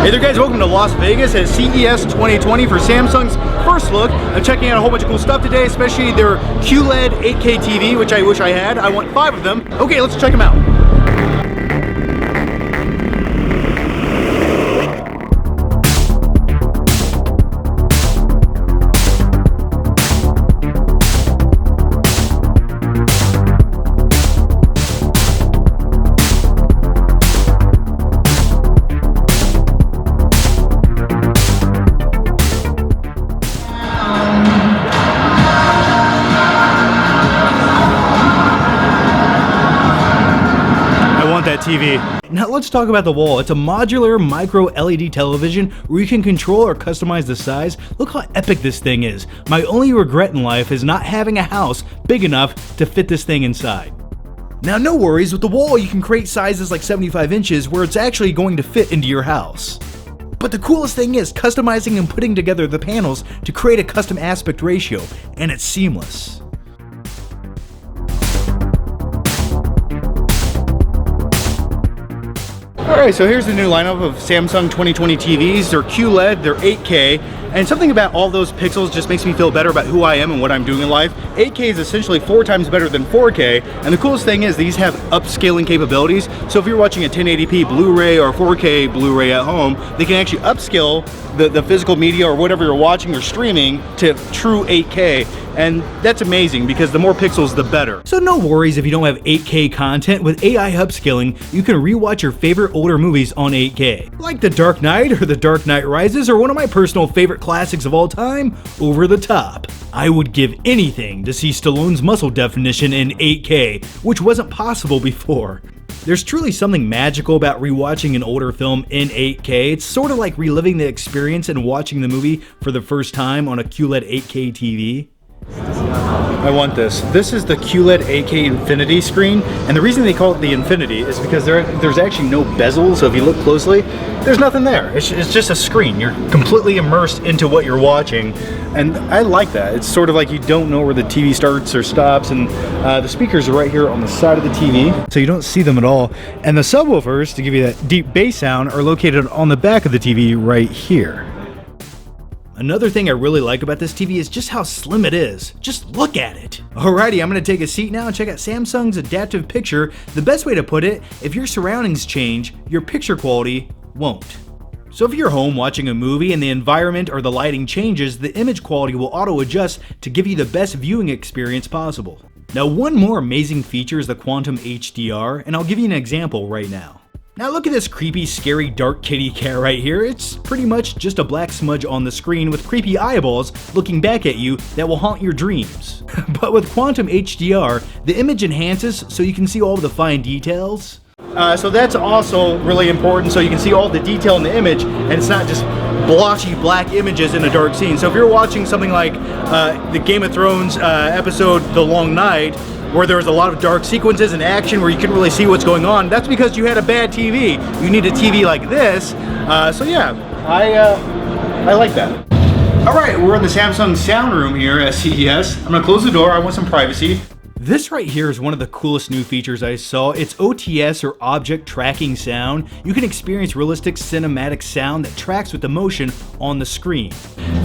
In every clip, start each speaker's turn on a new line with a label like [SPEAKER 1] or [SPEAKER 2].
[SPEAKER 1] Hey there guys, welcome to Las Vegas at CES 2020 for Samsung's first look. I'm checking out a whole bunch of cool stuff today, especially their QLED 8K TV, which I wish I had. I want 5 of them. Okay, let's check them out. That TV. Now let's talk about the wall. It's a modular micro LED television where you can control or customize the size. Look how epic this thing is. My only regret in life is not having a house big enough to fit this thing inside. Now no worries, with the wall you can create sizes like 75 inches where it's actually going to fit into your house. But the coolest thing is customizing and putting together the panels to create a custom aspect ratio, and it's seamless. Alright, so here's the new lineup of Samsung 2020 TVs. They're QLED, they're 8K, and something about all those pixels just makes me feel better about who I am and what I'm doing in life. 8K is essentially 4 times better than 4K, and the coolest thing is these have upscaling capabilities. So if you're watching a 1080p Blu-ray or 4K Blu-ray at home, they can actually upscale the physical media or whatever you're watching or streaming to true 8K. And that's amazing because the more pixels, the better. So no worries if you don't have 8K content. With AI upscaling, you can rewatch your favorite older movies on 8K. Like The Dark Knight or The Dark Knight Rises, or one of my personal favorite classics of all time, Over the Top. I would give anything to see Stallone's muscle definition in 8K, which wasn't possible before. There's truly something magical about rewatching an older film in 8K. It's sort of like reliving the experience and watching the movie for the first time on a QLED 8K TV. I want this. This is the QLED 8K Infinity screen, and the reason they call it the Infinity is because there's actually no bezel, so if you look closely, there's nothing there. It's just a screen. You're completely immersed into what you're watching, and I like that. It's sort of like you don't know where the TV starts or stops, and the speakers are right here on the side of the TV, so you don't see them at all, and the subwoofers, to give you that deep bass sound, are located on the back of the TV right here. Another thing I really like about this TV is just how slim it is. Just look at it. Alrighty, I'm gonna take a seat now and check out Samsung's adaptive picture. The best way to put it, if your surroundings change, your picture quality won't. So if you're home watching a movie and the environment or the lighting changes, the image quality will auto-adjust to give you the best viewing experience possible. Now one more amazing feature is the Quantum HDR, and I'll give you an example right now. Now look at this creepy, scary, dark kitty cat right here. It's pretty much just a black smudge on the screen with creepy eyeballs looking back at you that will haunt your dreams. But with Quantum HDR, the image enhances so you can see all of the fine details. So that's also really important, so you can see all the detail in the image, and it's not just blotchy black images in a dark scene. So if you're watching something like the Game of Thrones episode The Long Night, where there's a lot of dark sequences and action where you couldn't really see what's going on, that's because you had a bad TV. You need a TV like this. So yeah, I like that. Alright, we're in the Samsung sound room here at CES. I'm gonna close the door, I want some privacy. This right here is one of the coolest new features I saw. It's OTS, or Object Tracking Sound. You can experience realistic cinematic sound that tracks with the motion on the screen.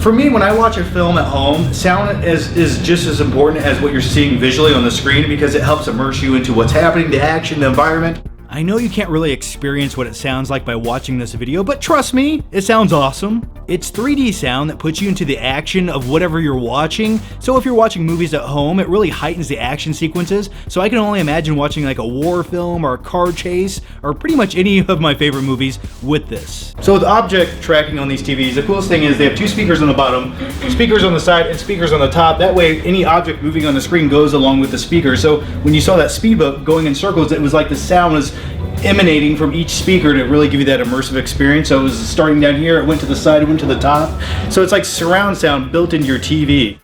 [SPEAKER 1] For me, when I watch a film at home, sound is just as important as what you're seeing visually on the screen because it helps immerse you into what's happening, the action, the environment. I know you can't really experience what it sounds like by watching this video, but trust me, it sounds awesome. It's 3D sound that puts you into the action of whatever you're watching, so if you're watching movies at home, it really heightens the action sequences, so I can only imagine watching like a war film or a car chase, or pretty much any of my favorite movies with this. So with object tracking on these TVs, the coolest thing is they have 2 speakers on the bottom, speakers on the side, and speakers on the top. That way, any object moving on the screen goes along with the speaker. So when you saw that speedboat going in circles, it was like the sound was emanating from each speaker to really give you that immersive experience. So it was starting down here, it went to the side, it went to the top. So it's like surround sound built into your TV.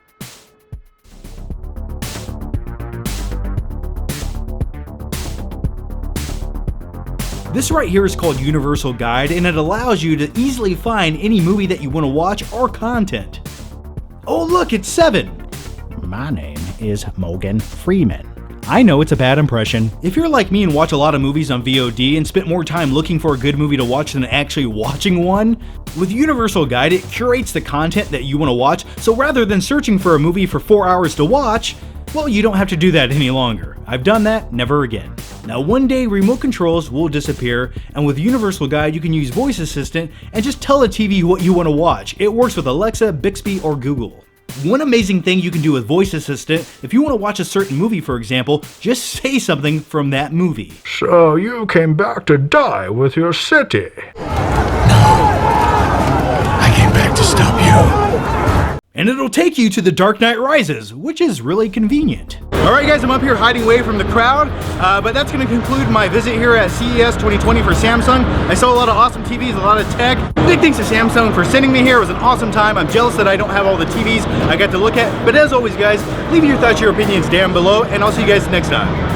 [SPEAKER 1] This right here is called Universal Guide, and it allows you to easily find any movie that you want to watch or content. Oh look, it's 7!
[SPEAKER 2] My name is Morgan Freeman.
[SPEAKER 1] I know it's a bad impression. If you're like me and watch a lot of movies on VOD and spent more time looking for a good movie to watch than actually watching one, with Universal Guide it curates the content that you want to watch, so rather than searching for a movie for 4 hours to watch, well, you don't have to do that any longer. I've done that, never again. Now one day remote controls will disappear, and with Universal Guide you can use Voice Assistant and just tell the TV what you want to watch. It works with Alexa, Bixby, or Google. One amazing thing you can do with Voice Assistant, if you want to watch a certain movie for example, just say something from that movie.
[SPEAKER 2] So you came back to die with your city?
[SPEAKER 3] No. I came back to stop you.
[SPEAKER 1] And it'll take you to The Dark Knight Rises, which is really convenient. Alright guys, I'm up here hiding away from the crowd, but that's going to conclude my visit here at CES 2020 for Samsung. I saw a lot of awesome TVs, a lot of tech. Big thanks to Samsung for sending me here. It was an awesome time. I'm jealous that I don't have all the TVs I got to look at. But as always guys, leave your thoughts, your opinions down below, and I'll see you guys next time.